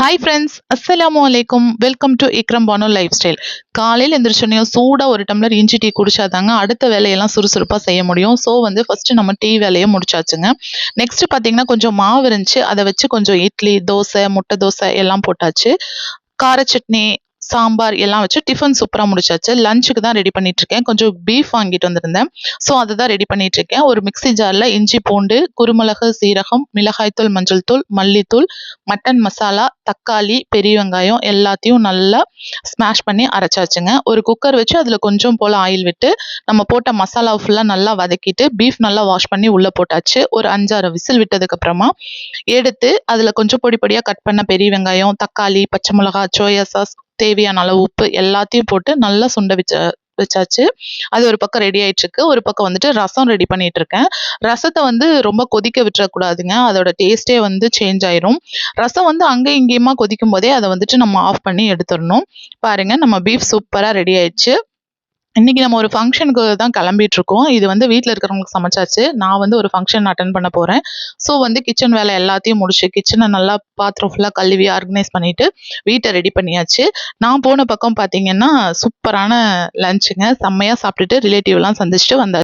Hi friends, அஸ்ஸலாமு அலைக்கும். Welcome to Ikram Banu lifestyle. காலையில் எந்திரிச்சோன்னே சூடாக ஒரு டம்ளர் இஞ்சி டீ குடிச்சாதாங்க அடுத்த வேலையெல்லாம் சுறுசுறுப்பாக செய்ய முடியும். ஸோ ஃபஸ்ட்டு நம்ம டீ வேலையை முடிச்சாச்சுங்க. நெக்ஸ்ட் பார்த்தீங்கன்னா கொஞ்சம் மாவு இருந்துச்சு, அதை வச்சு கொஞ்சம் இட்லி, தோசை, முட்டை தோசை எல்லாம் போட்டாச்சு. கார சட்னி, சாம்பார் எல்லாம் வச்சு டிஃபன் சூப்பராக முடிச்சாச்சு. லஞ்சுக்கு தான் ரெடி பண்ணிட்டு இருக்கேன். கொஞ்சம் பீஃப் வாங்கிட்டு வந்திருந்தேன். ஸோ அதை தான் ரெடி பண்ணிட்டு இருக்கேன். ஒரு மிக்ஸி ஜாரில் இஞ்சி, பூண்டு, குருமிளகு, சீரகம், மிளகாய்த்தூள், மஞ்சள் தூள், மல்லித்தூள், மட்டன் மசாலா, தக்காளி, பெரிய வெங்காயம் எல்லாத்தையும் நல்லா ஸ்மாஷ் பண்ணி அரைச்சாச்சுங்க. ஒரு குக்கர் வச்சு அதில் கொஞ்சம் போல் ஆயில் விட்டு நம்ம போட்ட மசாலாவை ஃபுல்லாக நல்லா வதக்கிட்டு பீஃப் நல்லா வாஷ் பண்ணி உள்ளே போட்டாச்சு. ஒரு 5-6 விசில் விட்டதுக்கப்புறமா எடுத்து அதில் கொஞ்சம் பொடி பொடியாக கட் பண்ண பெரிய வெங்காயம், தக்காளி, பச்சை மிளகா, சோயா சாஸ், தேவையான அளவு உப்பு எல்லாத்தையும் போட்டு நல்லா சுண்ட வச்சாச்சு. அது ஒரு பக்கம் ரெடி ஆயிட்டு இருக்கு. ஒரு பக்கம் ரசம் ரெடி பண்ணிட்டு இருக்கேன். ரசத்தை ரொம்ப கொதிக்க விட்டுறக்கூடாதுங்க. அதோட டேஸ்ட்டே சேஞ்ச் ஆயிரும். ரசம் அங்கேயும் இங்கேயுமா கொதிக்கும் போதே அதை நம்ம ஆஃப் பண்ணி எடுத்துடணும். பாருங்க, நம்ம பீஃப் சூப்பரா ரெடி ஆயிடுச்சு. இன்னைக்கு நம்ம ஒரு ஃபங்க்ஷனுக்கு தான் கிளம்பிட்டு இருக்கோம். இது வீட்டில் இருக்கிறவங்களுக்கு சமைச்சாச்சு. நான் ஒரு ஃபங்க்ஷன் அட்டன் பண்ண போறேன். ஸோ கிச்சன் வேலை எல்லாத்தையும் முடிச்சு கிச்சனை நல்லா பாத்திரம் ஃபுல்லாக கழுவி ஆர்கனைஸ் பண்ணிட்டு வீட்டை ரெடி பண்ணியாச்சு. நான் போன பக்கம் பார்த்தீங்கன்னா சூப்பரான லஞ்சுங்க. செம்மையாக சாப்பிட்டுட்டு ரிலேட்டிவ்லாம் சந்திச்சுட்டு வந்தாச்சு.